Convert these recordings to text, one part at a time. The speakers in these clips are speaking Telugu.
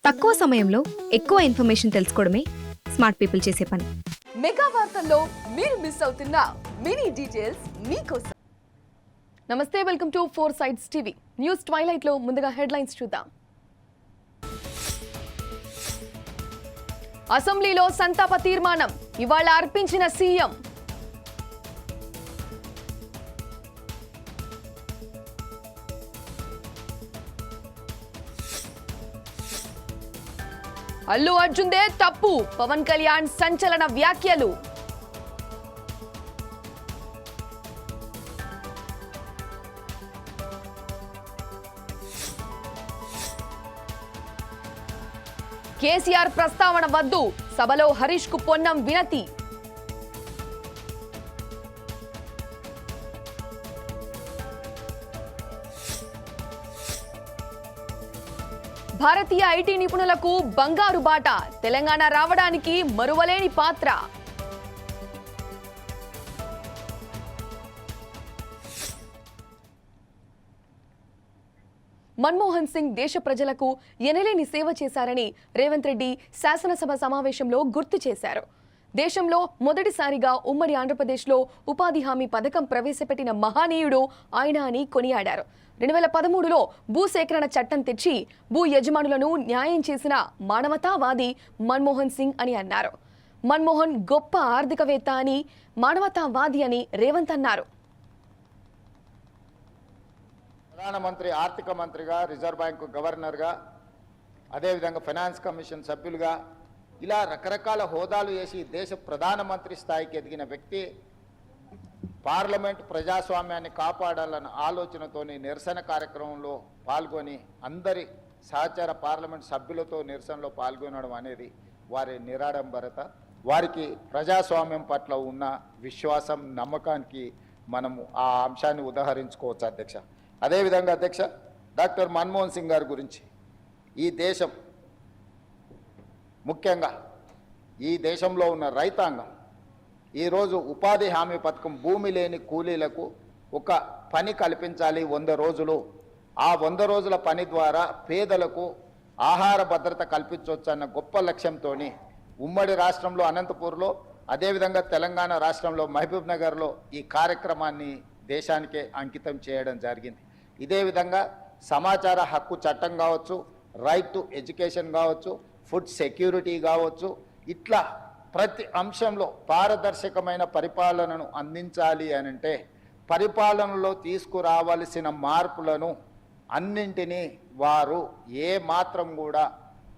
తక్కువ సమయంలో ఎక్కువ ఇన్ఫర్మేషన్ తెలుసుకోవడమే స్మార్ట్ పీపుల్ చేసే పని. మెగా వార్తల్లో మీరు మిస్ అవుతున్న మినీ డీటెయిల్స్ మీకోసం. నమస్తే, welcome to 4 sides TV news twilight లో ముందుగా హెడ్లైన్స్ చూద్దాం. అసెంబ్లీలో సంతాప తీర్మానం ఇవాళ అర్పించిన సీఎం. అల్లు అర్జున్దే తప్పు, పవన్ కళ్యాణ్ సంచలన వ్యాఖ్యలు. కేసీఆర్ ప్రస్తావన వద్దు, సభలో హరీష్ కు పొన్నం వినతి. భారతీయ ఐటీ నిపుణులకు బంగారు బాట, తెలంగాణ రావడానికి మరువలేని పాత్ర. మన్మోహన్ సింగ్ దేశ ప్రజలకు ఎనలేని సేవ చేశారని రేవంత్ రెడ్డి శాసనసభ సమావేశంలో గుర్తు చేశారు. దేశంలో మొదటిసారిగా ఉమ్మడి ఆంధ్రప్రదేశ్లో ఉపాధి హామీ పథకం ప్రవేశపెట్టిన మహానీయుడు ఆయన అని కొనియాడారు. 2013లో భూసేకరణ చట్టం తెచ్చి భూ యజమానులను న్యాయం చేసిన మానవతావాది మన్మోహన్ సింగ్ అని అన్నారు. మన్మోహన్ గొప్ప ఆర్థికవేత్త అని, మానవతావాది అని రేవంత్ అన్నారు. ప్రధానమంత్రి, ఆర్థిక మంత్రిగా, రిజర్వ్ బ్యాంకు గవర్నర్గా, అదేవిధంగా ఫైనాన్స్ కమిషన్ సభ్యులుగా ఇలా రకరకాల హోదాలు చేసి దేశ ప్రధానమంత్రి స్థాయికి ఎదిగిన వ్యక్తి పార్లమెంట్ ప్రజాస్వామ్యాన్ని కాపాడాలన్న ఆలోచనతోని నిరసన కార్యక్రమంలో పాల్గొని అందరి సహచార పార్లమెంట్ సభ్యులతో నిరసనలో పాల్గొనడం అనేది వారి నిరాడంబరత, వారికి ప్రజాస్వామ్యం పట్ల ఉన్న విశ్వాసం, నమ్మకానికి మనము ఆ అంశాన్ని ఉదాహరించుకోవచ్చు అధ్యక్ష. అదేవిధంగా అధ్యక్ష, డాక్టర్ మన్మోహన్ సింగ్ గారి గురించి ఈ దేశం, ముఖ్యంగా ఈ దేశంలో ఉన్న రైతాంగం ఈరోజు ఉపాధి హామీ పథకం, భూమి లేని కూలీలకు ఒక పని కల్పించాలి 100 రోజులు. ఆ 100 రోజుల పని ద్వారా పేదలకు ఆహార భద్రత కల్పించవచ్చు అన్న గొప్ప లక్ష్యంతో ఉమ్మడి రాష్ట్రంలో అనంతపూర్లో, అదేవిధంగా తెలంగాణ రాష్ట్రంలో మహబూబ్ నగర్లో ఈ కార్యక్రమాన్ని దేశానికే అంకితం చేయడం జరిగింది. ఇదే విధంగా సమాచార హక్కు చట్టం కావచ్చు, రైట్ టు ఎడ్యుకేషన్ కావచ్చు, ఫుడ్ సెక్యూరిటీ కావచ్చు, ఇట్లా ప్రతి అంశంలో పారదర్శకమైన పరిపాలనను అందించాలి అనంటే పరిపాలనలో తీసుకురావాల్సిన మార్పులను అన్నింటినీ వారు ఏ మాత్రం కూడా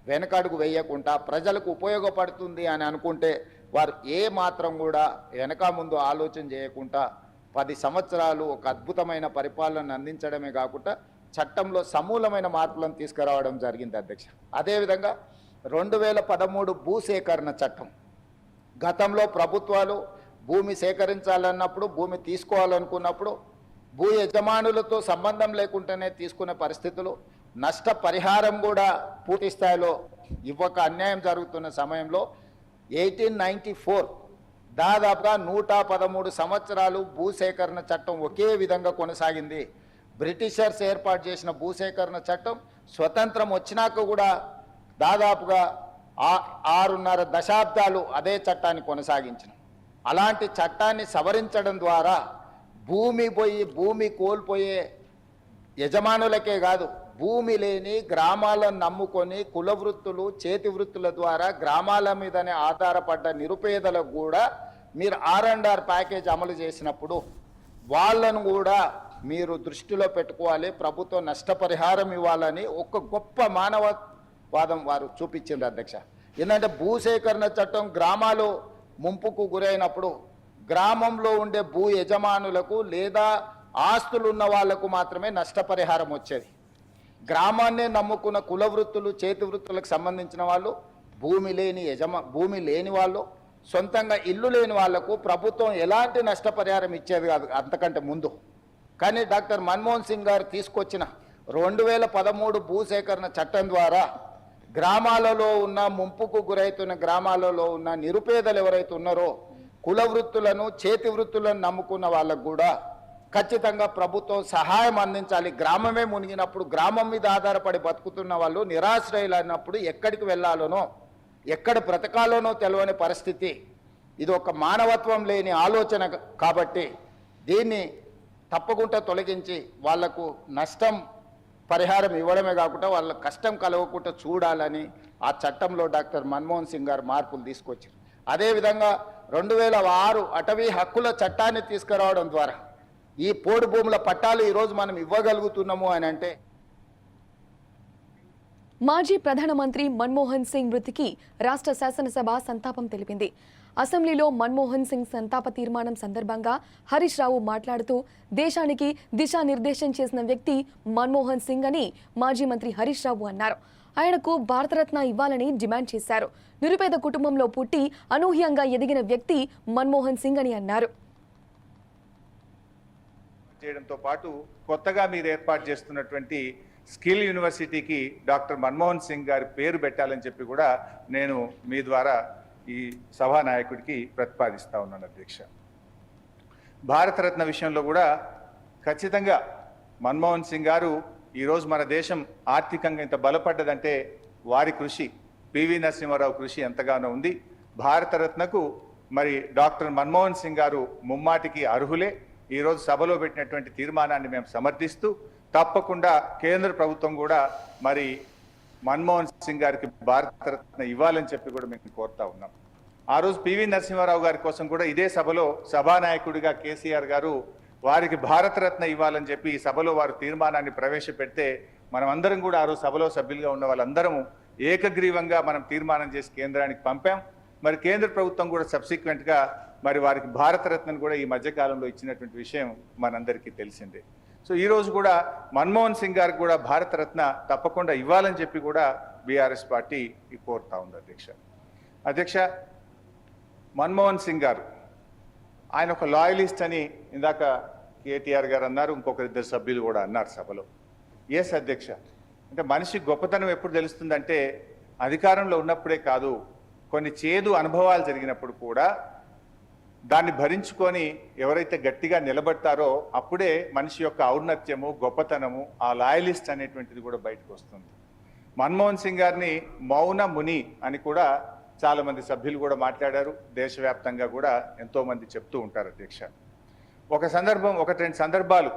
వెనకడుగు వేయకుండా ప్రజలకు ఉపయోగపడుతుంది అని అనుకుంటే వారు ఏ మాత్రం కూడా వెనక ముందు ఆలోచన చేయకుండా 10 సంవత్సరాలు ఒక అద్భుతమైన పరిపాలన అందించడమే కాకుండా చట్టంలో సమూలమైన మార్పులను తీసుకురావడం జరిగింది అధ్యక్ష. అదేవిధంగా 2013 భూసేకరణ చట్టం, గతంలో ప్రభుత్వాలు భూమి సేకరించాలన్నప్పుడు, భూమి తీసుకోవాలనుకున్నప్పుడు భూ యజమానులతో సంబంధం లేకుండానే తీసుకునే పరిస్థితులు, నష్టపరిహారం కూడా పూర్తి స్థాయిలో ఇవ్వక అన్యాయం జరుగుతున్న సమయంలో 1894 దాదాపుగా 113 సంవత్సరాలు భూసేకరణ చట్టం ఒకే విధంగా కొనసాగింది. బ్రిటిషర్స్ ఏర్పాటు చేసిన భూసేకరణ చట్టం స్వతంత్రం వచ్చినాక కూడా దాదాపుగా 6.5 దశాబ్దాలు అదే చట్టాన్ని కొనసాగించిన. అలాంటి చట్టాన్ని సవరించడం ద్వారా భూమి కోల్పోయే యజమానులకే కాదు, భూమి లేని గ్రామాలను నమ్ముకొని కుల వృత్తులు, చేతి వృత్తుల ద్వారా గ్రామాల మీదనే ఆధారపడ్డ నిరుపేదలకు కూడా మీరు R&R ప్యాకేజ్ అమలు చేసినప్పుడు వాళ్ళను కూడా మీరు దృష్టిలో పెట్టుకోవాలి, ప్రభుత్వం నష్టపరిహారం ఇవ్వాలని ఒక గొప్ప మానవవాదం వారు చూపించింది అధ్యక్ష. ఎందుకంటే భూసేకరణ చట్టం గ్రామాలు ముంపుకు గురైనప్పుడు గ్రామంలో ఉండే భూ యజమానులకు లేదా ఆస్తులు ఉన్న వాళ్లకు మాత్రమే నష్టపరిహారం వచ్చేది. గ్రామాన్నే నమ్ముకున్న కుల వృత్తులు, చేతి వృత్తులకు సంబంధించిన వాళ్ళు, భూమి లేని వాళ్ళు, సొంతంగా ఇల్లు లేని వాళ్లకు ప్రభుత్వం ఎలాంటి నష్టపరిహారం ఇచ్చేది కాదు అంతకంటే ముందు. కానీ డాక్టర్ మన్మోహన్ సింగ్ గారు తీసుకొచ్చిన 2013 భూసేకరణ చట్టం ద్వారా గ్రామాలలో ఉన్న, ముంపుకు గురైతున్న గ్రామాలలో ఉన్న నిరుపేదలు ఎవరైతే ఉన్నారో, కుల వృత్తులను, చేతి వృత్తులను నమ్ముకున్న వాళ్ళకు కూడా ఖచ్చితంగా ప్రభుత్వం సహాయం అందించాలి. గ్రామమే మునిగినప్పుడు, గ్రామం మీద ఆధారపడి బతుకుతున్న వాళ్ళు నిరాశ్రయులైనప్పుడు ఎక్కడికి వెళ్ళాలోనో, ఎక్కడ బ్రతకాలోనో తెలియని పరిస్థితి. ఇది ఒక మానవత్వం లేని ఆలోచన కాబట్టి దీన్ని తప్పకుండా తొలగించి వాళ్లకు నష్టం పరిహారం ఇవ్వడమే కాకుండా వాళ్ళ కష్టం కలగకుండా చూడాలని ఆ చట్టంలో డాక్టర్ మన్మోహన్ సింగ్ గారు మార్పులు తీసుకొచ్చారు. అదేవిధంగా 2006 అటవీ హక్కుల చట్టాన్ని తీసుకురావడం ద్వారా ఈ పోడు భూముల పట్టాలు ఈరోజు మనం ఇవ్వగలుగుతున్నాము అని అంటే. మాజీ ప్రధానమంత్రి మన్మోహన్ సింగ్ మృతికి రాష్ట్ర శాసనసభ సంతాపం తెలిపింది. అసెంబ్లీలో మన్మోహన్ సింగ్ సంతాప తీర్మానం సందర్భంగా హరీష్ రావు మాట్లాడుతూ దేశానికి దిశానిర్దేశం చేసిన వ్యక్తి మన్మోహన్ సింగ్ అని మాజీ మంత్రి హరీష్ రావు అన్నారు. ఆయనకు భారతరత్న ఇవ్వాలని డిమాండ్ చేశారు. నిరుపేద కుటుంబంలో పుట్టి అనూహ్యంగా ఎదిగిన వ్యక్తి మన్మోహన్ సింగ్ అని అన్నారు. చేయడంతో పాటు కొత్తగా మీరు ఏర్పాటు చేస్తున్నటువంటి స్కిల్ యూనివర్సిటీకి డాక్టర్ మన్మోహన్ సింగ్ గారి పేరు పెట్టాలని చెప్పి కూడా నేను మీ ద్వారా ఈ సభానాయకుడికి ప్రతిపాదిస్తా ఉన్నాను అధ్యక్ష. భారతరత్న విషయంలో కూడా ఖచ్చితంగా మన్మోహన్ సింగ్ గారు ఈరోజు మన దేశం ఆర్థికంగా ఇంత బలపడ్డదంటే వారి కృషి, పివి నరసింహారావు కృషి ఎంతగానో ఉంది. భారతరత్నకు మరి డాక్టర్ మన్మోహన్ సింగ్ గారు ముమ్మాటికి అర్హులే. ఈరోజు సభలో పెట్టినటువంటి తీర్మానాన్ని మేము సమర్థిస్తూ తప్పకుండా కేంద్ర ప్రభుత్వం కూడా మరి మన్మోహన్ సింగ్ గారికి భారతరత్న ఇవ్వాలని చెప్పి కూడా మేము కోరుతా ఉన్నాం. ఆ రోజు పివి నరసింహారావు గారి కోసం కూడా ఇదే సభలో సభానాయకుడిగా కేసీఆర్ గారు వారికి భారతరత్న ఇవ్వాలని చెప్పి ఈ సభలో వారు తీర్మానాన్ని ప్రవేశపెడితే మనం అందరం కూడా ఆ రోజు సభలో సభ్యులుగా ఉన్న వాళ్ళందరము ఏకగ్రీవంగా మనం తీర్మానం చేసి కేంద్రానికి పంపాం. మరి కేంద్ర ప్రభుత్వం కూడా సబ్సిక్వెంట్గా మరి వారికి భారతరత్నను కూడా ఈ మధ్యకాలంలో ఇచ్చినటువంటి విషయం మనందరికీ తెలిసిందే. సో ఈరోజు కూడా మన్మోహన్ సింగ్ గారికి కూడా భారతరత్న తప్పకుండా ఇవ్వాలని చెప్పి కూడా బీఆర్ఎస్ పార్టీ కోరుతా ఉంది అధ్యక్ష. మన్మోహన్ సింగ్ గారు ఆయన ఒక లాయలిస్ట్ అని ఇందాక కేటీఆర్ గారు అన్నారు, ఇంకొకరిద్దరు సభ్యులు కూడా అన్నారు సభలో. ఎస్ అధ్యక్ష, అంటే మనిషి గొప్పతనం ఎప్పుడు తెలుస్తుందంటే అధికారంలో ఉన్నప్పుడే కాదు, కొన్ని చేదు అనుభవాలు జరిగినప్పుడు కూడా దాన్ని భరించుకొని ఎవరైతే గట్టిగా నిలబడతారో అప్పుడే మనిషి యొక్క ఔన్నత్యము, గొప్పతనము, ఆ లాయలిస్ట్ అనేటువంటిది కూడా బయటకు వస్తుంది. మన్మోహన్ సింగ్ గారిని మౌన ముని అని కూడా చాలామంది సభ్యులు కూడా మాట్లాడారు. దేశవ్యాప్తంగా కూడా ఎంతోమంది చెప్తూ ఉంటారు అధ్యక్ష. ఒకటి రెండు సందర్భాలు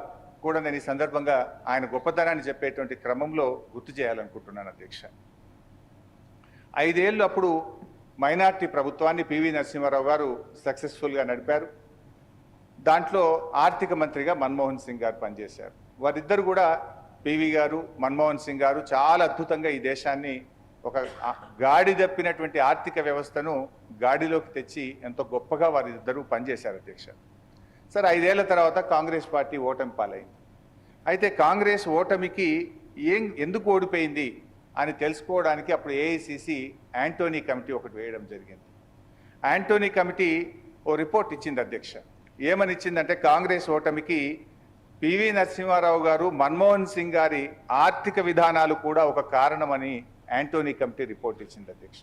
కూడా నేను ఈ సందర్భంగా ఆయన గొప్పతనాన్ని చెప్పేటువంటి క్రమంలో గుర్తు చేయాలనుకుంటున్నాను అధ్యక్ష. 5 ఏళ్ళు అప్పుడు మైనార్టీ ప్రభుత్వాన్ని పివి నరసింహారావు గారు సక్సెస్ఫుల్గా నడిపారు. దాంట్లో ఆర్థిక మంత్రిగా మన్మోహన్ సింగ్ గారు పనిచేశారు. వారిద్దరు కూడా పివి గారు, మన్మోహన్ సింగ్ గారు చాలా అద్భుతంగా ఈ దేశాన్ని ఒక గాడి తప్పినటువంటి ఆర్థిక వ్యవస్థను గాడిలోకి తెచ్చి ఎంతో గొప్పగా వారిద్దరూ పనిచేశారు అధ్యక్ష. సరే 5 ఏళ్ల తర్వాత కాంగ్రెస్ పార్టీ ఓటమి పాలైంది. అయితే కాంగ్రెస్ ఓటమికి ఎందుకు ఓడిపోయింది అని తెలుసుకోవడానికి అప్పుడు ఏఐసిసి యాంటోనీ కమిటీ ఒకటి వేయడం జరిగింది. యాంటోనీ కమిటీ ఓ రిపోర్ట్ ఇచ్చింది అధ్యక్ష. ఏమని ఇచ్చిందంటే కాంగ్రెస్ ఓటమికి పివి నరసింహారావు గారు, మన్మోహన్ సింగ్ గారి ఆర్థిక విధానాలు కూడా ఒక కారణమని యాంటోనీ కమిటీ రిపోర్ట్ ఇచ్చింది అధ్యక్ష.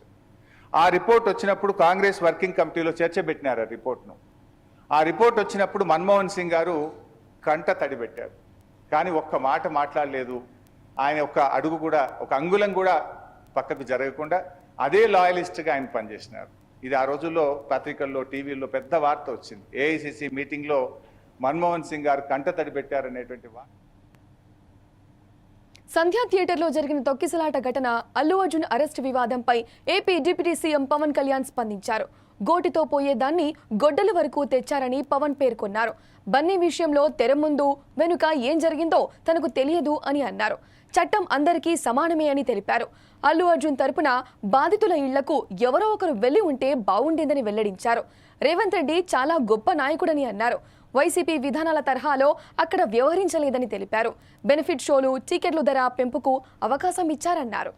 ఆ రిపోర్ట్ వచ్చినప్పుడు కాంగ్రెస్ వర్కింగ్ కమిటీలో చర్చ పెట్టినారు ఆ రిపోర్ట్ను. ఆ రిపోర్ట్ వచ్చినప్పుడు మన్మోహన్ సింగ్ గారు కంట తడిపెట్టారు, కానీ ఒక్క మాట మాట్లాడలేదు. ఆయన ఒక్క అడుగు కూడా, ఒక అంగుళం కూడా పక్కకు జరగకుండా అదే లాయలిస్ట్గా ఆయన పనిచేసినారు. ఇది ఆ రోజుల్లో పత్రికల్లో, టీవీల్లో పెద్ద వార్త వచ్చింది. ఏఐసిసి మీటింగ్లో మన్మోహన్ సింగ్ గారు కంట తడిపెట్టారనేటువంటి వార్త. సంధ్యా థియేటర్లో జరిగిన తొక్కిసలాట ఘటన, అల్లు అర్జున్ అరెస్ట్ వివాదంపై AP deputy CM Pawan Kalyan స్పందించారు. గోటితో పోయేదాన్ని గొడ్డలి వరకు తెచ్చారని పవన్ పేర్కొన్నారు. బన్నీ విషయంలో తెర ముందు వెనుక ఏం జరిగిందో తనకు తెలియదు అని అన్నారు. చట్టం అందరికీ సమానమే అని తెలిపారు. అల్లు అర్జున్ తరపున బాధితుల ఇళ్లకు ఎవరో ఒకరు వెళ్లి ఉంటే బాగుండేదని వెల్లడించారు. రేవంత్ రెడ్డి చాలా గొప్ప నాయకుడని అన్నారు. వైసీపీ విధానాల తరహాలో అక్కడ వ్యవహరించలేదని తెలిపారు. బెనిఫిట్ షోలు, టికెట్ల ధర పెంపుకు అవకాశం ఇచ్చారన్నారు.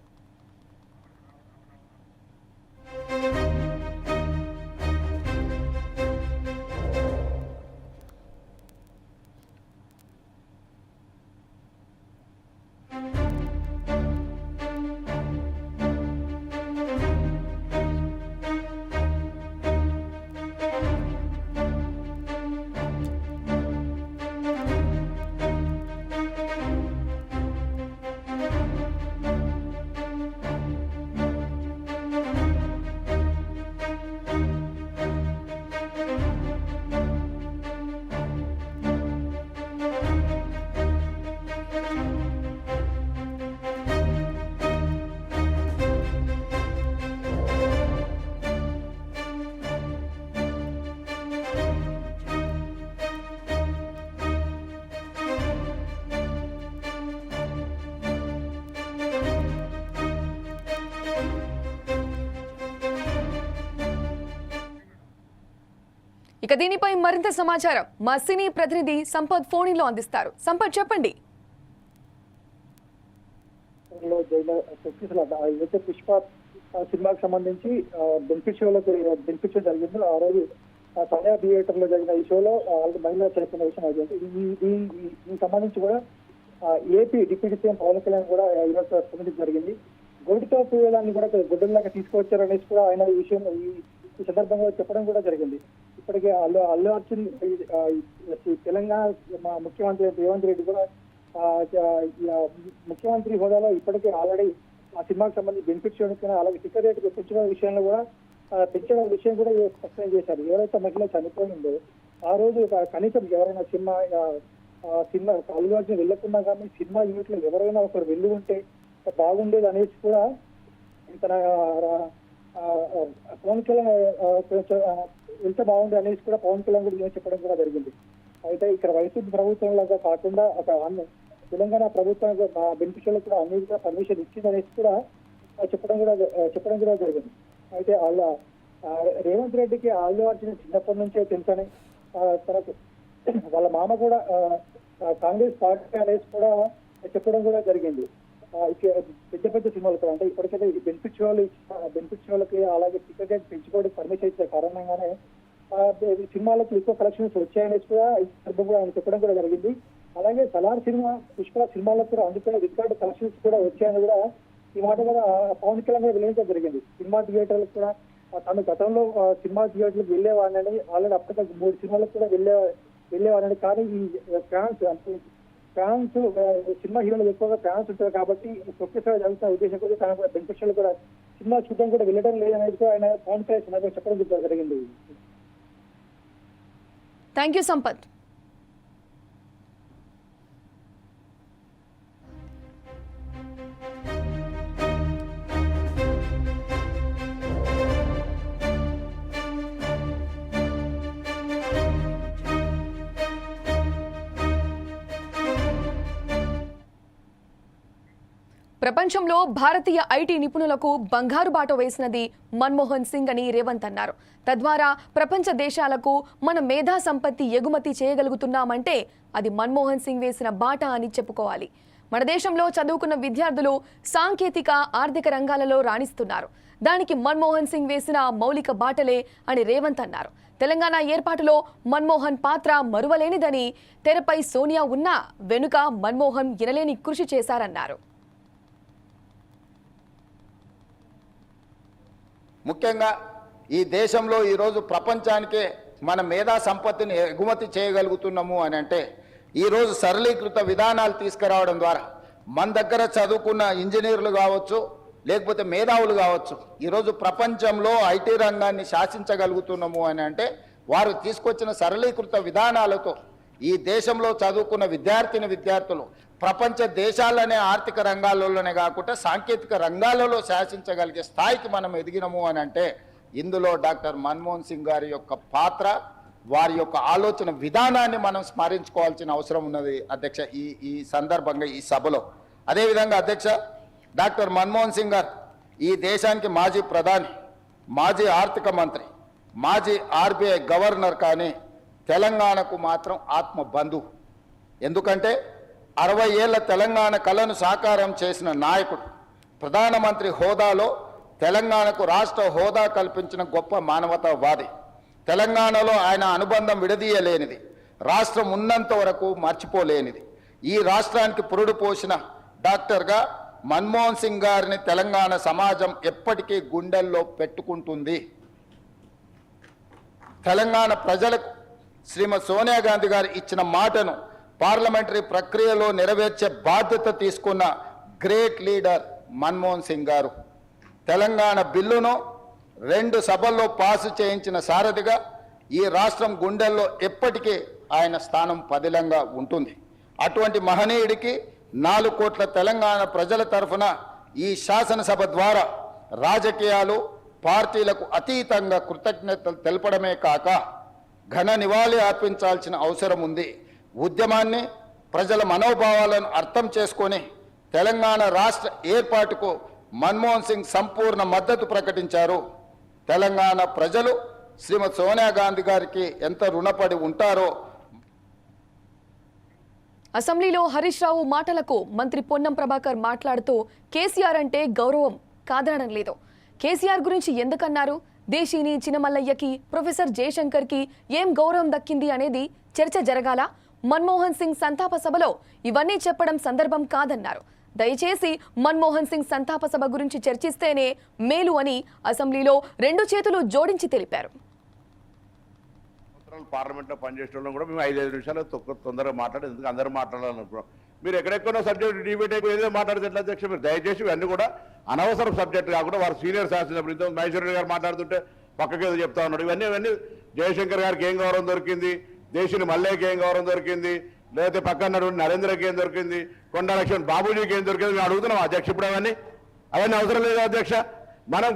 ఇక దీనిపై మరింత సమాచారం మా సినీ ప్రతినిధి సంపత్ ఫోన్లో అందిస్తారు. సంపత్, చెప్పండి. పుష్ప సినిమాకి సంబంధించి బెనిఫిట్ షో జరిగింది. ఆ రోజు సమయ థియేటర్ లో జరిగిన ఈ షోలో మహిళా చనిపోయిన విషయం అయింది. ఈ సంబంధించి కూడా AP deputy CM Pawan Kalyan కూడా ఈరోజు స్పందించడం జరిగింది. గొడ్డుతో పూయడాన్ని కూడా గుడ్డల్లాగా తీసుకొచ్చారనేసి కూడా ఆయన ఈ విషయం ఈ సందర్భంగా చెప్పడం కూడా జరిగింది. ఇప్పటికే అల్లు అర్జున్ తెలంగాణ ముఖ్యమంత్రి రేవంత్ రెడ్డి కూడా ముఖ్యమంత్రి హోదాలో ఇప్పటికే ఆల్రెడీ ఆ సినిమాకి సంబంధించి బెనిఫిట్ షోని అలాగే టికెట్ రేటు పెంచడం విషయంలో కూడా పెంచడం విషయం కూడా స్పష్టం చేశారు. ఎవరైతే మహిళ చనిపోయిందో ఆ రోజు కనీసం ఎవరైనా సినిమా అల్లు అర్జున్ వెళ్ళకున్నా కానీ సినిమా యూనిట్ లో ఎవరైనా ఒకరు వెళ్ళి ఉంటే బాగుండేది అనేసి కూడా తన పవన్ కళ్యాణ్ వెళ్తే బాగుంది అనేసి కూడా పవన్ కళ్యాణ్ కూడా చెప్పడం కూడా జరిగింది. అయితే ఇక్కడ వైసీపీ ప్రభుత్వం లాగా కాకుండా ఒక తెలంగాణ ప్రభుత్వం బెనిఫిషియల్ కూడా అన్ని పర్మిషన్ ఇచ్చిందనేసి కూడా చెప్పడం కూడా జరిగింది. అయితే రేవంత్ రెడ్డికి అల్లు అర్జున్ చిన్నప్పటి నుంచే తెలుసని తనకు వాళ్ళ మామ కూడా కాంగ్రెస్ పార్టీ అనేసి కూడా చెప్పడం కూడా జరిగింది. పెద్ద పెద్ద సినిమాలకు అంటే ఇప్పటికైతే బెనిఫిట్ షోలకి అలాగే టికెట్ రేట్ పెంచుకోవడానికి పర్మిషన్ ఇచ్చే కారణంగానే సినిమాలకు ఎక్కువ కలెక్షన్స్ వచ్చాయనేసి కూడా ఈ సందర్భంగా ఆయన చెప్పడం కూడా జరిగింది. అలాగే సలార్ సినిమా, పుష్ప సినిమాలకు కూడా అందుకే రికార్డు కలెక్షన్స్ కూడా వచ్చాయని కూడా ఈ మాట కూడా పవన్ కళ్యాణ్ కూడా వెళ్ళడం జరిగింది. సినిమా థియేటర్లకు కూడా తను గతంలో సినిమా థియేటర్లకు వెళ్ళేవాడినని ఆల్రెడీ అప్పటికి 3 సినిమాలకు కూడా వెళ్ళేవాడినని కానీ ఈ ఫ్యాన్స్ సినిమా హీరోలు ఎక్కువగా ఫ్యాన్స్ ఉంటారు కాబట్టి ఒకేసారి జరుగుతున్న ఉద్దేశం కూడా తన బెనిఫిషియల్ కూడా సినిమా చూడడం కూడా వెళ్ళడం లేదనేది కూడా ఆయన పవన్ కళ్యాణ్ చెప్పడం జరిగింది. Thank you Sampath. ప్రపంచంలో భారతీయ ఐటీ నిపుణులకు బంగారు బాట వేసినది మన్మోహన్ సింగ్ అని రేవంత్ అన్నారు. తద్వారా ప్రపంచ దేశాలకు మన మేధా సంపత్తి ఎగుమతి చేయగలుగుతున్నామంటే అది మన్మోహన్ సింగ్ వేసిన బాట అని చెప్పుకోవాలి. మన దేశంలో చదువుకున్న విద్యార్థులు సాంకేతిక ఆర్థిక రంగాలలో రాణిస్తున్నారు. దానికి మన్మోహన్ సింగ్ వేసిన మౌలిక బాటలే అని రేవంత్ అన్నారు. తెలంగాణ ఏర్పాటులో మన్మోహన్ పాత్ర మరువలేనిదని, తెరపై సోనియా ఉన్నా వెనుక మన్మోహన్ ఎనలేని కృషి చేశారన్నారు. ముఖ్యంగా ఈ దేశంలో ఈరోజు ప్రపంచానికే మన మేధా సంపత్తిని ఎగుమతి చేయగలుగుతున్నాము అని అంటే ఈరోజు సరళీకృత విధానాలు తీసుకురావడం ద్వారా మన దగ్గర చదువుకున్న ఇంజనీర్లు కావచ్చు, లేకపోతే మేధావులు కావచ్చు, ఈరోజు ప్రపంచంలో ఐటీ రంగాన్ని శాసించగలుగుతున్నాము అని అంటే వారు తీసుకొచ్చిన సరళీకృత విధానాలతో ఈ దేశంలో చదువుకున్న విద్యార్థులు ప్రపంచ దేశాలనే ఆర్థిక రంగాలలోనే కాకుండా సాంకేతిక రంగాలలో శాసించగలిగే స్థాయికి మనం ఎదిగినము అని అంటే ఇందులో డాక్టర్ మన్మోహన్ సింగ్ గారి యొక్క పాత్ర, వారి యొక్క ఆలోచన విధానాన్ని మనం స్మరించుకోవాల్సిన అవసరం ఉన్నది అధ్యక్ష ఈ సందర్భంగా ఈ సభలో. అదేవిధంగా అధ్యక్ష, డాక్టర్ మన్మోహన్ సింగ్ గారు ఈ దేశానికి మాజీ ప్రధాని, మాజీ ఆర్థిక మంత్రి, మాజీ ఆర్బీఐ గవర్నర్, కానీ తెలంగాణకు మాత్రం ఆత్మ బంధువు. ఎందుకంటే 60 ఏళ్ల తెలంగాణ కళను సాకారం చేసిన నాయకుడు, ప్రధానమంత్రి హోదాలో తెలంగాణకు రాష్ట్ర హోదా కల్పించిన గొప్ప మానవతావాది. తెలంగాణలో ఆయన అనుబంధం విడదీయలేనిది, రాష్ట్రం ఉన్నంత వరకు మర్చిపోలేనిది. ఈ రాష్ట్రానికి పురుడు పోసిన డాక్టర్గా మన్మోహన్ సింగ్ గారిని తెలంగాణ సమాజం ఎప్పటికీ గుండెల్లో పెట్టుకుంటుంది. తెలంగాణ ప్రజలకు శ్రీమతి సోనియా గాంధీ గారు ఇచ్చిన మాటను పార్లమెంటరీ ప్రక్రియలో నెరవేర్చే బాధ్యత తీసుకున్న గ్రేట్ లీడర్ మన్మోహన్ సింగ్ గారు. తెలంగాణ బిల్లును 2 సభల్లో పాసు చేయించిన సారథిగా ఈ రాష్ట్రం గుండెల్లో ఎప్పటికీ ఆయన స్థానం పదిలంగా ఉంటుంది. అటువంటి మహనీయుడికి 4 కోట్ల తెలంగాణ ప్రజల తరఫున ఈ శాసనసభ ద్వారా రాజకీయాలు, పార్టీలకు అతీతంగా కృతజ్ఞతలు తెలపడమే కాక ఘన నివాళి అర్పించాల్సిన అవసరం ఉంది. ఉద్యమాన్ని, ప్రజల మనోభావాలను అర్థం చేసుకొని తెలంగాణ రాష్ట్ర ఏర్పాటుకు మన్మోహన్ సింగ్ సంపూర్ణ మద్దతు ప్రకటించారు. తెలంగాణ ప్రజలు శ్రీమతి సోనియా గాంధీ గారికి ఎంత రుణపడి ఉంటారో. అసెంబ్లీలో హరీష్ రావు మాటలకు మంత్రి పొన్నం ప్రభాకర్ మాట్లాడుతూ కేసీఆర్ అంటే గౌరవం కాదనడం లేదు. కేసీఆర్ గురించి ఎందుకన్నారు? దేశీని చిన్నమల్లయ్యకి ప్రొఫెసర్ జయశంకర్కి ఏం గౌరవం దక్కింది అనేది చర్చ జరగాల. మన్మోహన్ సింగ్ సంతాప సభలో ఇవన్నీ చెప్పడం సందర్భం కాదన్నారు. దయచేసి మన్మోహన్ సింగ్ సంతాప సభ గురించి చర్చిస్తేనే మేలు అని అసెంబ్లీలో 2 చేతులు జోడించి తెలిపారు. పార్లమెంట్లో పనిచేసే వాళ్ళం కూడా మేము 5-5 నిమిషాలు తొందరగా మాట్లాడి ఎందుకు అందరూ మాట్లాడాలనుకున్నాం. మీరు ఎక్కడెక్కడో సబ్జెక్ట్ డిబేట్ అయిపోయి ఏదో మాట్లాడితే ఎట్లా అధ్యక్ష? మీరు దయచేసి ఇవన్నీ కూడా అనవసరం సబ్జెక్ట్ కాకుండా వారు సీనియర్ శాసనసభ్యులు ఇంత మహేశ్వర రెడ్డి గారు మాట్లాడుతుంటే పక్కకి ఏదో చెప్తా ఉన్నాడు. ఇవన్నీ జయశంకర్ గారికి ఏం గౌరవం దొరికింది, దేశీని మల్లేకి ఏం గౌరవం దొరికింది, లేకపోతే పక్కన నరేంద్రకి ఏం దొరికింది, కొండ లక్ష్మణ్ బాబుజీకి ఏం దొరికింది మేము అడుగుతున్నాం అధ్యక్ష. ఇప్పుడు అవన్నీ అవసరం లేదు అధ్యక్ష. మనం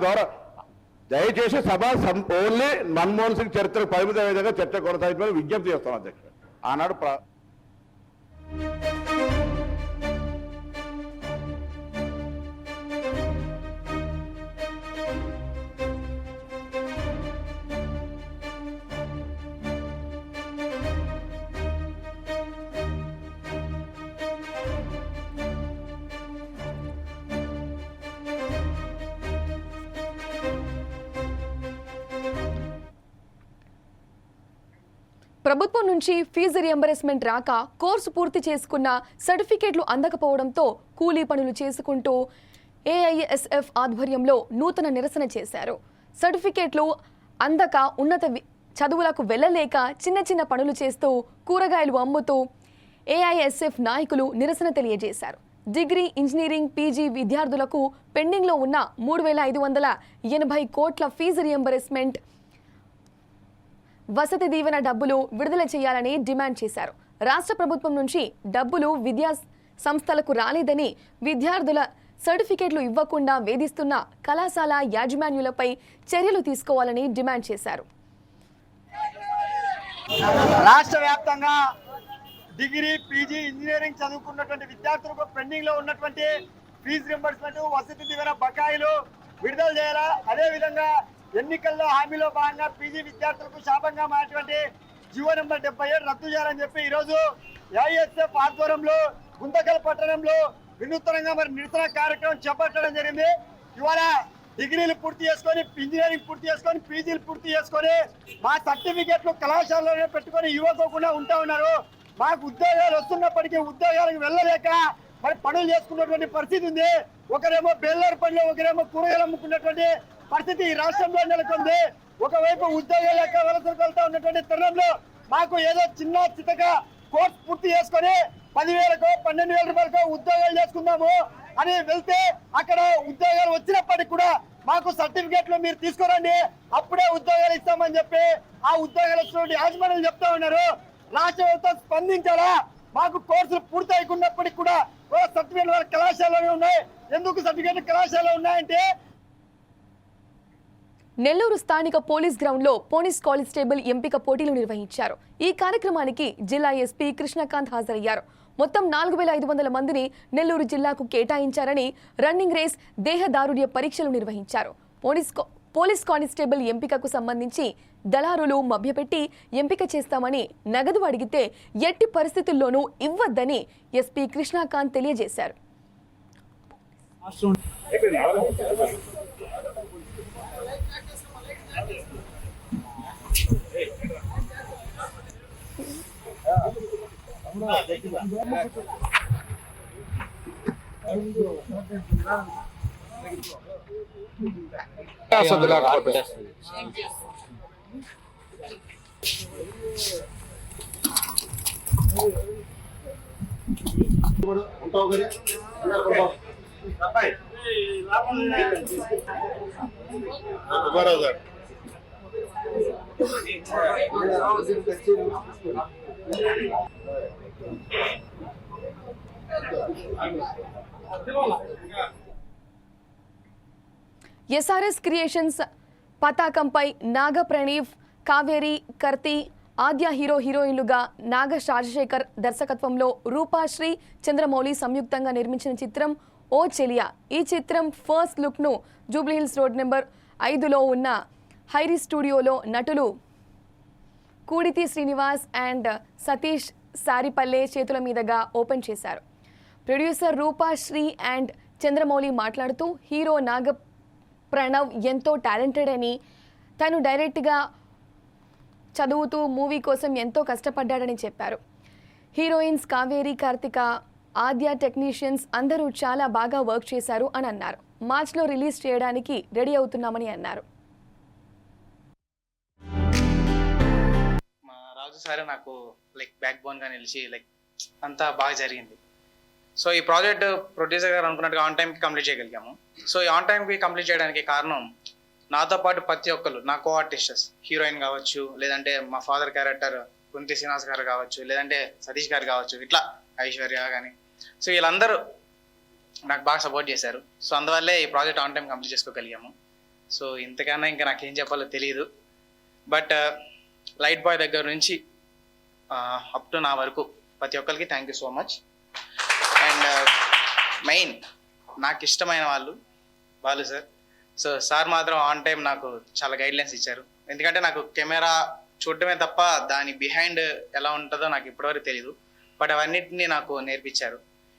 దయచేసి సభ ఓన్లీ మన్మోహన్ సింగ్ చరిత్రకు పరిమిత విధంగా చర్చ కొనసాగించమని విజ్ఞప్తి చేస్తాం అధ్యక్ష. ఆనాడు ప్రభుత్వం నుంచి ఫీజు రియంబర్స్మెంట్ రాక కోర్సు పూర్తి చేసుకున్న సర్టిఫికేట్లు అందకపోవడంతో కూలీ పనులు చేసుకుంటూ ఏఐఎస్ఎఫ్ ఆధ్వర్యంలో నూతన నిరసన చేశారు. సర్టిఫికేట్లు అందక ఉన్నత చదువులకు వెళ్ళలేక చిన్న పనులు చేస్తూ కూరగాయలు అమ్ముతూ ఏఐఎస్ఎఫ్ నాయకులు నిరసన తెలియజేశారు. డిగ్రీ, ఇంజనీరింగ్, పీజీ విద్యార్థులకు పెండింగ్లో ఉన్న 3,580 కోట్ల ఫీజు రియంబర్స్మెంట్, వసతి దీవెన డబ్బులు విడుదల చేయాలని డిమాండ్ చేశారు. రాష్ట్ర ప్రభుత్వం నుంచి డబ్బులు విద్యా సంస్థలకు రాలేదని, విద్యార్థుల సర్టిఫికేట్లు ఇవ్వకుండా వేధిస్తున్న కళాశాల యాజమాన్యులపై చర్యలు తీసుకోవాలని డిమాండ్ చేశారు. రాష్ట్ర వ్యాప్తంగా డిగ్రీ, పీజీ, ఇంజనీరింగ్ చదువుకున్నటువంటి విద్యార్థులకు పెండింగ్ లో ఉన్నటువంటి ఫీజు రింబర్స్మెంట్, వసతి దీవెన బకాయిలు విడుదల చేయాలా. అదేవిధంగా ఎన్నికల్లో హామీలో భాగంగా పీజీ విద్యార్థులకు శాపంగా మారినటువంటి జీవో నెంబర్ 77 రద్దు చేయాలని చెప్పి ఈరోజు ఏఐఎస్ఎఫ్ ఆధ్వర్యంలో గుంతకల్ పట్టణంలో వినూత్నంగా నిరసన కార్యక్రమం చేపట్టడం జరిగింది. ఇవాళ డిగ్రీలు పూర్తి చేసుకొని, ఇంజనీరింగ్ పూర్తి చేసుకొని, పీజీలు పూర్తి చేసుకొని మా సర్టిఫికేట్లు కళాశాలలోనే పెట్టుకొని ఇవ్వకోకుండా ఉంటా ఉన్నారు. మాకు ఉద్యోగాలు వస్తున్నప్పటికీ ఉద్యోగాలకు వెళ్ళలేక మరి పనులు చేసుకున్నటువంటి పరిస్థితి ఉంది. ఒకరేమో బేల్లారు పనిలో, ఒకరేమో కూరగాయలు అమ్ముకున్నటువంటి పరిస్థితి ఈ రాష్ట్రంలో నెలకొంది. ఒకవైపు ఉద్యోగాలు లెక్క వలసలకు వెళ్తా ఉన్నటువంటి తరుణంలో మాకు ఏదో చిన్న చితగా కోర్సు పూర్తి చేసుకొని 10,000కో 12,000 రూపాయలకో ఉద్యోగాలు చేసుకుందాము అని వెళ్తే అక్కడ ఉద్యోగాలు వచ్చినప్పటికీ కూడా మాకు సర్టిఫికేట్లు మీరు తీసుకురండి, అప్పుడే ఉద్యోగాలు ఇస్తామని చెప్పి ఆ ఉద్యోగాలు వచ్చినటువంటి యాజమాన్యాలు చెప్తా ఉన్నారు. రాష్ట్ర ప్రభుత్వం స్పందించాలా? మాకు కోర్సులు పూర్తి అయికున్నప్పటికీ కూడా సర్టిఫికేట్ వాళ్ళ కళాశాలలో ఉన్నాయి. ఎందుకు సర్టిఫికేట్ కళాశాలలో ఉన్నాయంటే నెల్లూరు స్థానిక పోలీస్ గ్రౌండ్లో పోలీస్ కానిస్టేబుల్ ఎంపిక పోటీలు నిర్వహించారు. ఈ కార్యక్రమానికి జిల్లా ఎస్పీ కృష్ణకాంత్ హాజరయ్యారు. మొత్తం 4,500 మందిని నెల్లూరు జిల్లాకు కేటాయించారని రన్నింగ్ రేస్, దేహదారుఢ్య పరీక్షలు నిర్వహించారు. పోలీస్ కానిస్టేబుల్ ఎంపికకు సంబంధించి దళారులు మభ్యపెట్టి ఎంపిక చేస్తామని నగదు అడిగితే ఎట్టి పరిస్థితుల్లోనూ ఇవ్వద్దని ఎస్పీ కృష్ణకాంత్ తెలియజేశారు. ఎస్ఆర్ఎస్ క్రియేషన్స్ పతాకంపై నాగ ప్రణీవ్, కావేరి, కర్తి, ఆద్య హీరోయిన్లుగా నాగ రాజశేఖర్ దర్శకత్వంలో రూపాశ్రీ, చంద్రమౌళి సంయుక్తంగా నిర్మించిన చిత్రం ఓ చెలియా. ఈ చిత్రం ఫస్ట్ లుక్ను జూబ్లీహిల్స్ రోడ్ నెంబర్ 5లో ఉన్న హైరీ స్టూడియోలో నటులు కూడితి శ్రీనివాస్ అండ్ సతీష్ సారిపల్లె చేతుల మీదుగా ఓపెన్ చేశారు. ప్రొడ్యూసర్ రూపాశ్రీ అండ్ చంద్రమౌళి మాట్లాడుతూ హీరో నాగ ప్రణవ్ ఎంతో టాలెంటెడ్ అని, తను డైరెక్ట్గా చదువుతూ మూవీ కోసం ఎంతో కష్టపడ్డాడని చెప్పారు. హీరోయిన్స్ కావేరి, కార్తిక, ఆద్య, టెక్నీషియన్స్ అందరూ చాలా బాగా వర్క్ చేశారు అని అన్నారు. మార్చ్లో రిలీజ్ చేయడానికి రెడీ అవుతున్నామని అన్నారు. మా రాజు సార్ నాకు బ్యాక్ బోన్గా నిలిచి అంతా బాగా జరిగింది. సో ఈ ప్రాజెక్ట్ ప్రొడ్యూసర్ గారు అనుకున్నట్టుగా ఆన్ టైంకి కంప్లీట్ చేయగలిగాము. సో ఈ ఆన్ టైంకి కంప్లీట్ చేయడానికి కారణం నాతో పాటు ప్రతి ఒక్కరు, నా కో ఆర్టిస్టర్స్, హీరోయిన్ కావచ్చు, లేదంటే మా ఫాదర్ క్యారెక్టర్ కుంతి శ్రీనివాస్ గారు కావచ్చు, లేదంటే సతీష్ గారు కావచ్చు, ఇట్లా ఐశ్వర్య కానీ, సో వీళ్ళందరూ నాకు బాగా సపోర్ట్ చేశారు. సో అందువల్లే ఈ ప్రాజెక్ట్ ఆన్ టైం కంప్లీట్ చేసుకోగలిగాము. సో ఇంతకన్నా ఇంకా నాకేం చెప్పాలో తెలియదు. బట్ లైట్ బాయ్ దగ్గర నుంచి అప్ టు నా వరకు ప్రతి ఒక్కరికి thank you so much. And main నాకు ఇష్టమైన వాళ్ళు సార్. సో సార్ మాత్రం ఆన్ టైం నాకు చాలా గైడ్లైన్స్ ఇచ్చారు. ఎందుకంటే నాకు కెమెరా చూడటమే తప్ప దాని బిహైండ్ ఎలా ఉంటుందో నాకు ఇప్పటివరకు తెలియదు. బట్ అవన్నిటిని నాకు నేర్పించారు.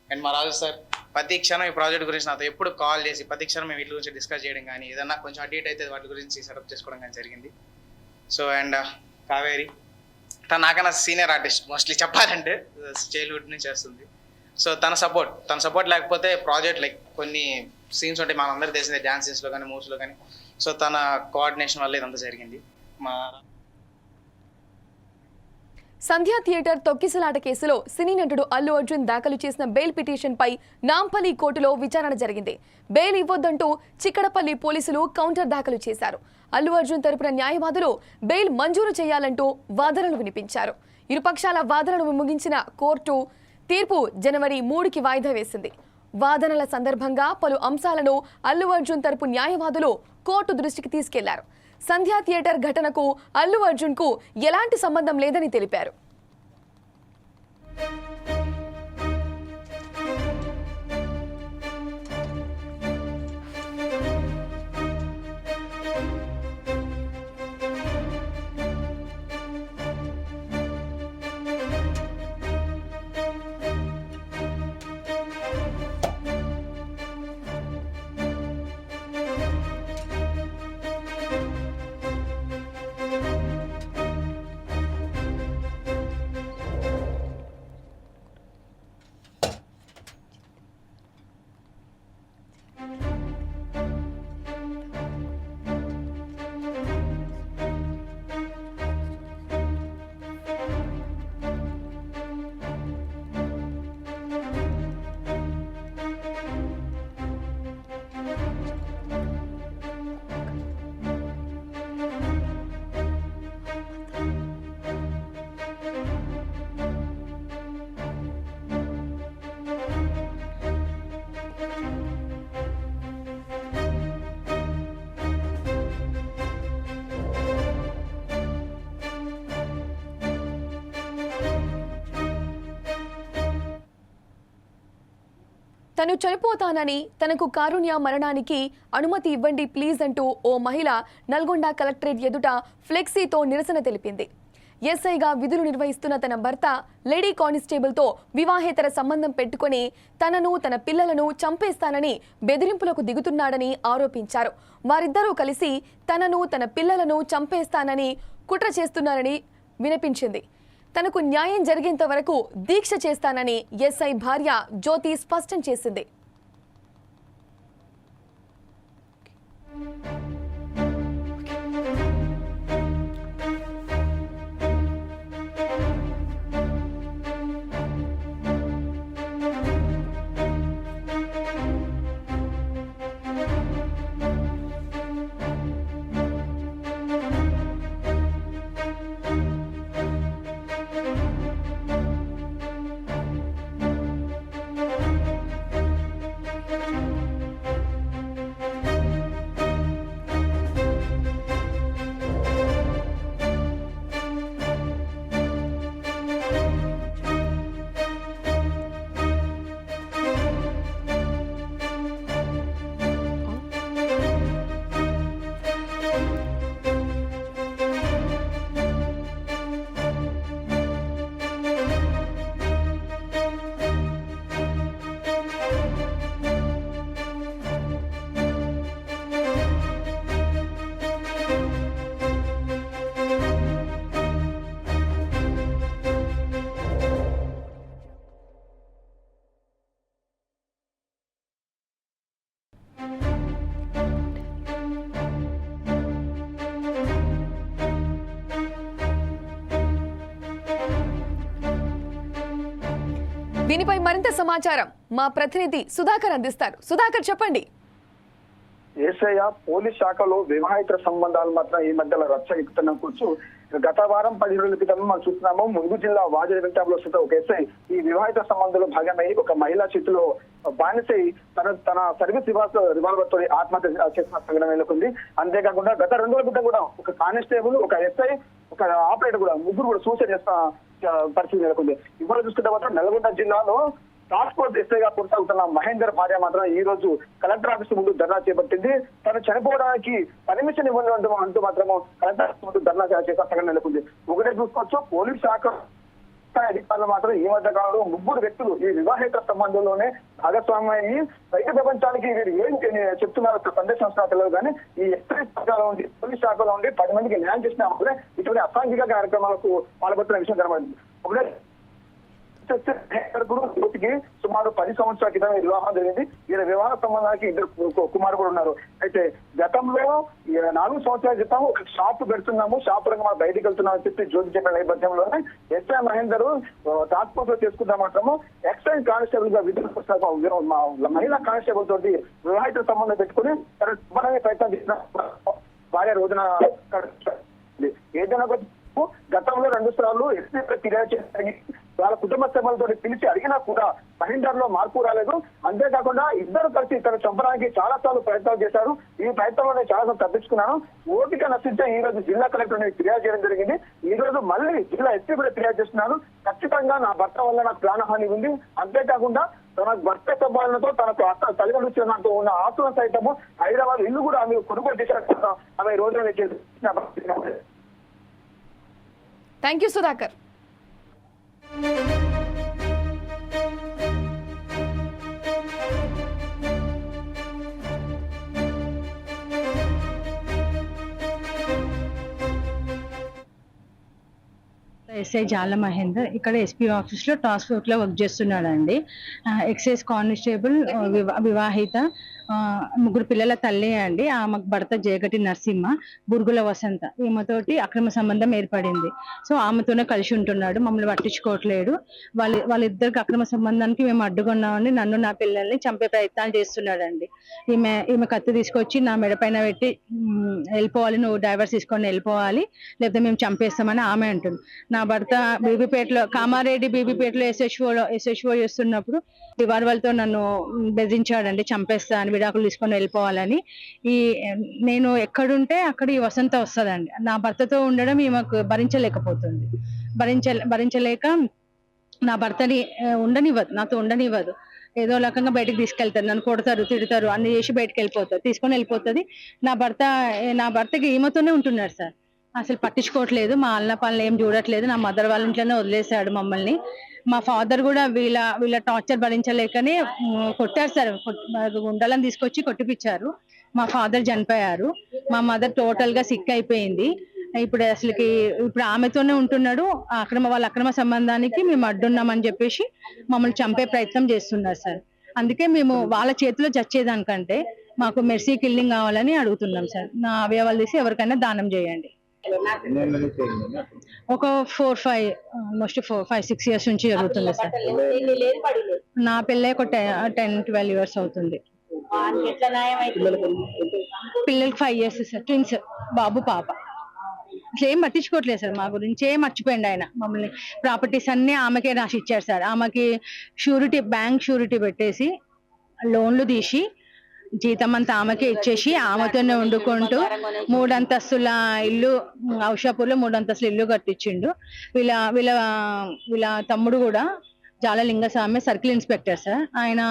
అండ్ మా రాజు సార్ ప్రతి క్షణం ఈ ప్రాజెక్ట్ గురించి నాతో ఎప్పుడు కాల్ చేసి ప్రతి క్షణం మేము వీటి గురించి డిస్కస్ చేయడం కానీ, ఏదన్నా కొంచెం అటు ఇటు అయితే వాటి గురించి సెటప్ చేసుకోవడం కానీ జరిగింది. సో అండ్ కావేరి తను నాకన్నా సీనియర్ ఆర్టిస్ట్, మోస్ట్లీ చెప్పాలంటే చైల్డ్హుడ్ నుంచి చేస్తుంది. సో తన సపోర్ట్ లేకపోతే ప్రాజెక్ట్ కొన్ని సీన్స్ ఉంటాయి మనందరూ తెలిసిందే, డ్యాన్స్ సీన్స్లో కానీ, మూవ్స్లో కానీ. సో తన కోఆర్డినేషన్ వల్ల ఇదంతా జరిగింది. మా సంధ్యా థియేటర్ తొక్కిసలాట కేసులో సినీ నటుడు అల్లు అర్జున్ దాఖలు చేసిన బెయిల్ పిటిషన్పై నాంపల్లి కోర్టులో విచారణ జరిగింది. బెయిల్ ఇవ్వొద్దంటూ చిక్కడపల్లి పోలీసులు కౌంటర్ దాఖలు చేశారు. అల్లు అర్జున్ తరపున న్యాయవాదులు బెయిల్ మంజూరు చేయాలంటూ వాదనలు వినిపించారు. ఇరుపక్షాల వాదనలు ముగించిన కోర్టు తీర్పు జనవరి 3కి వాయిదా వేసింది. వాదనల సందర్భంగా పలు అంశాలను అల్లు అర్జున్ తరపు న్యాయవాదులు కోర్టు దృష్టికి తీసుకెళ్లారు. సంధ్యా థియేటర్ ఘటనకు అల్లు అర్జున్కు ఎలాంటి సంబంధం లేదని తెలిపారు. తను చనిపోతానని, తనకు కారుణ్య మరణానికి అనుమతి ఇవ్వండి ప్లీజ్ అంటూ ఓ మహిళ నల్గొండ కలెక్టరేట్ ఎదుట ఫ్లెక్సీతో నిరసన తెలిపింది. ఎస్ఐగా విధులు నిర్వహిస్తున్న తన భర్త లేడీ కానిస్టేబుల్తో వివాహేతర సంబంధం పెట్టుకుని తనను, తన పిల్లలను చంపేస్తానని బెదిరింపులకు దిగుతున్నాడని ఆరోపించారు. వారిద్దరూ కలిసి తనను, తన పిల్లలను చంపేస్తానని కుట్ర చేస్తున్నారని వినిపించింది. తనకు న్యాయం జరిగేంత వరకు దీక్ష చేస్తానని ఎస్ఐ భార్య జ్యోతి స్పష్టం చేసింది. దీనిపై మరింత సమాచారం మా ప్రతినిధి సుధాకర్ అందిస్తారు. సుధాకర్ చెప్పండి. ఏసయ్య పోలీస్ శాఖలో వివాహిత సంబంధాలు మాత్రం ఈ మధ్యలో రచ్చ ఎక్కుతున్న కూర్చు గత వారం 10 రోజుల క్రితం మనం చూస్తున్నాము. ములుగు జిల్లా వాజేడు వెంకటాపులో స్థిత ఒక ఎస్ఐ ఈ వివాహిత సంబంధంలో భాగమై ఒక మహిళా చేతిలో బానిసై తన సర్వీస్ రివాల్వర్ తో ఆత్మహత్య చేసిన సంఘటన నెలకొంది. అంతేకాకుండా గత 2 రోజుల క్రితం కూడా ఒక కానిస్టేబుల్, ఒక ఎస్ఐ, ఒక ఆపరేటర్ కూడా ముగ్గురు కూడా సూసైడ్ చేసిన పరిస్థితి నెలకొంది. ఇవాళ చూసుకుంటే మాత్రం నల్గొండ జిల్లాలో ట్రాన్స్పోర్ట్ ఎస్ఐగా కొనసాగుతున్న మహేందర్ భార్య మాత్రం ఈ రోజు కలెక్టర్ ఆఫీస్ ముందు ధర్నా చేపట్టింది. తను చనిపోవడానికి పర్మిషన్ ఇవ్వండి అంటూ మాత్రము కలెక్టర్ ఆఫీస్ ముందు ధర్నా చేసిన సంఘటన నెలకొంది. ఒకటే చూసుకోవచ్చు, పోలీస్ శాఖ అధికారులు మాత్రం ఈ మధ్య కాలంలో 3 వ్యక్తులు ఈ వివాహిత సంబంధంలోనే భాగస్వామ్యాన్ని బయట ప్రపంచానికి వీరు ఏం చెప్తున్నారు సందేశం తెలియదు. కానీ ఈ ఎస్ఐ శాఖలో ఉండి పోలీస్ శాఖలో ఉండి 10 మందికి న్యాయం చేసిన వల్లే ఇటువంటి అసాంఘిక కార్యక్రమాలకు పాల్గొంటున్న విషయం కనబడింది. ఒకటే యువతికి సుమారు 10 సంవత్సరాల క్రితం వివాహం జరిగింది. ఈయన వివాహ సంబంధానికి 2 కుమారుడు ఉన్నారు. అయితే గతంలో 4 సంవత్సరాల క్రితం ఒక షాప్ పెడుతున్నాము, షాప్ రంగం మనం బయటకు వెళ్తున్నామని చెప్పి జ్యోతి చెప్పిన నేపథ్యంలోనే ఎస్ఐ మహేందర్ ట్రాన్స్పోర్ట్ లో చేసుకుంటా మాత్రము ఎక్సైజ్ కానిస్టేబుల్ గా విధులు మహిళా కానిస్టేబుల్ తోటి వివాహిత సంబంధం పెట్టుకుని తన శుభ్రంగా ప్రయత్నం చేసిన భార్య రోజున ఏదైనా గతంలో 2 సార్లు ఎస్పీ ఫిర్యాదు చేసి వాళ్ళ కుటుంబ సభ్యులతో పిలిచి అడిగినా కూడా మహేందర్ లో మార్పు రాలేదు. అంతేకాకుండా ఇద్దరు కలిసి తను చంపడానికి చాలా సార్లు ప్రయత్నాలు చేశారు. ఈ ప్రయత్నంలో నేను చాలా సార్లు తప్పించుకున్నాను. ఓపిక నశించే ఈ రోజు జిల్లా కలెక్టర్ ఫిర్యాదు చేయడం జరిగింది. ఈ రోజు మళ్ళీ జిల్లా ఎస్పీ కూడా ఫిర్యాదు చేస్తున్నాను. ఖచ్చితంగా నా భర్త వల్ల నాకు ప్రాణహాని ఉంది. అంతేకాకుండా తన భర్త సభ్యులతో తనకు తల్లిదండ్రులు నాకు ఉన్న ఆస్తుల సైతము హైదరాబాద్ ఇల్లు కూడా ఆమె కొనుగోలు చేశారు. ఆమె ఈ రోజున థ్యాంక్ యూ సుధాకర్. ఎస్ఐ జాల మహేందర్ ఇక్కడ ఎస్పీ ఆఫీస్లో ట్రాన్స్పోర్ట్లో వర్క్ చేస్తున్నాడండి. ఎక్సైజ్ కానిస్టేబుల్, వివాహిత, 3 పిల్లల తల్లి అండి. ఆమె భర్త జయగటి నరసింహ, బురుగుల వసంత, ఈమెతోటి అక్రమ సంబంధం ఏర్పడింది. సో ఆమెతోనే కలిసి ఉంటున్నాడు, మమ్మల్ని పట్టించుకోవట్లేడు. వాళ్ళిద్దరికి అక్రమ సంబంధానికి మేము అడ్డుకున్నామని నన్ను నా పిల్లల్ని చంపే ప్రయత్నాలు చేస్తున్నాడండి. ఈమె కత్తి తీసుకొచ్చి నా మెడ పైన పెట్టి వెళ్ళిపోవాలి, నువ్వు డైవర్స్ తీసుకొని వెళ్ళిపోవాలి, లేకపోతే మేము చంపేస్తామని ఆమె అంటుంది. నా భర్త బీబీపేటలో, కామారెడ్డి బీబీపేటలో ఎస్హెచ్ఓ చేస్తున్నప్పుడు రివాల్వర్తో నన్ను బెదిరించాడండి, చంపేస్తా అని, విడాకులు తీసుకొని వెళ్ళిపోవాలని. నేను ఎక్కడుంటే అక్కడ ఈ వసంత వస్తుందండి. నా భర్తతో ఉండడం ఈమెకు భరించలేకపోతుంది. భరించలేక నా భర్తని ఉండనివ్వదు, నాతో ఉండనివ్వదు. ఏదో రకంగా బయటకు తీసుకెళ్తారు, నన్ను కొడతారు, తిడతారు, అన్ని చేసి బయటకు వెళ్ళిపోతారు, తీసుకొని వెళ్ళిపోతుంది. నా భర్తకి ఈమెతోనే ఉంటున్నారు సార్. అసలు పట్టించుకోవట్లేదు, మా అన్న పనులు ఏం చూడట్లేదు. నా మదర్ వాళ్ళ ఇంట్లోనే వదిలేశాడు మమ్మల్ని. మా ఫాదర్ కూడా వీళ్ళ టార్చర్ భరించలేకనే కొట్టారు సార్. గుండాలను తీసుకొచ్చి కొట్టిపించారు. మా ఫాదర్ చనిపోయారు. మా మదర్ టోటల్ గా సిక్ అయిపోయింది. ఇప్పుడు ఆమెతోనే ఉంటున్నాడు. వాళ్ళ అక్రమ సంబంధానికి మేము అడ్డున్నామని చెప్పేసి మమ్మల్ని చంపే ప్రయత్నం చేస్తున్నారు సార్. అందుకే మేము వాళ్ళ చేతిలో చచ్చేదానికంటే మాకు మెర్సీ కిల్లింగ్ కావాలని అడుగుతున్నాం సార్. నా అవయవాలు తీసి ఎవరికైనా దానం చేయండి. ఒక 4-5 ఇయర్స్ నుంచి జరుగుతుంది సార్. నా పెళ్ళి ఒక 10-12 ఇయర్స్ అవుతుంది. పిల్లలకి 5 ఇయర్స్ సార్, ట్విన్స్, బాబు పాప. ఏం పట్టించుకోవట్లేదు సార్, మా గురించి ఏం మర్చిపోయింది ఆయన. మమ్మల్ని ప్రాపర్టీస్ అన్ని ఆమెకే రాసి ఇచ్చారు సార్. ఆమెకి బ్యాంక్ షూరిటీ పెట్టేసి లోన్లు తీసి జీతం అంతా ఆమెకే ఇచ్చేసి ఆమెతోనే వండుకుంటూ 3 అంతస్తుల ఇల్లు, ఔషాపూర్లో 3 అంతస్తుల ఇల్లు కట్టించిండు. వీళ్ళ తమ్ముడు కూడా జాల లింగస్వామి సర్కిల్ ఇన్స్పెక్టర్ సార్. ఆయన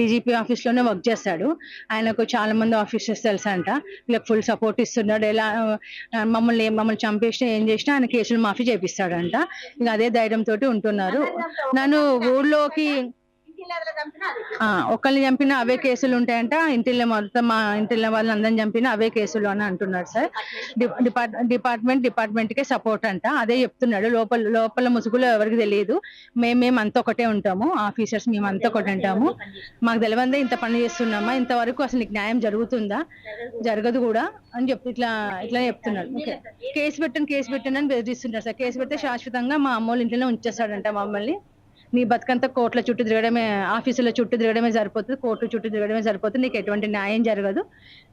డీజీపీ ఆఫీస్ లోనే వర్క్ చేస్తాడు. ఆయనకు చాలా మంది ఆఫీసర్స్ తెలుసు అంట. వీళ్ళకి ఫుల్ సపోర్ట్ ఇస్తున్నాడు. ఎలా మమ్మల్ని చంపేసినా ఏం చేసినా ఆయన కేసులు మాఫీ చేపిస్తాడంట. ఇక అదే ధైర్యంతో ఉంటున్నారు. నన్ను ఊర్లోకి ఒకరిని చంపిన అవే కేసులు ఉంటాయంట, ఇంటిలో మొత్తం మా ఇంటిలో వాళ్ళని అందరిని చంపిన అవే కేసులు అని అంటున్నారు సార్. డిపార్ట్మెంట్ కే సపోర్ట్ అంట, అదే చెప్తున్నాడు. లోపల ముసుగులో ఎవరికి తెలియదు. మేము అంతా ఒకటే ఉంటాము, ఆఫీసర్స్ మేము అంతా ఒకటి ఉంటాము. మాకు తెలియదే ఇంత పని చేస్తున్నామా, ఇంతవరకు అసలు నీకు న్యాయం జరుగుతుందా, జరగదు కూడా అని ఇట్లా చెప్తున్నాడు. కేసు పెట్టండి అని బెదిరిస్తున్నారు సార్. కేసు పెడితే శాశ్వతంగా మా అమ్మోళ్ళ ఇంట్లోనే ఉంచేస్తాడంట మమ్మల్ని. నీ బతుకంతా కోర్టుల చుట్టూ తిరగడమే, ఆఫీసుల చుట్టూ తిరగడమే సరిపోతుంది, కోర్టు చుట్టూ తిరగడమే సరిపోతుంది, నీకు ఎటువంటి న్యాయం జరగదు.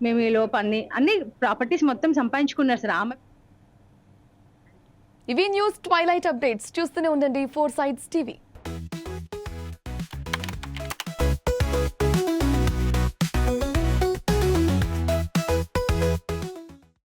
మేము ఈ లోపు అన్ని ప్రాపర్టీస్ మొత్తం సంపాదించుకున్నారు సార్. ఆమె ఇవి న్యూస్ ట్వైలైట్ అప్డేట్స్. చూస్తూనే ఉండండి 4 Sides TV.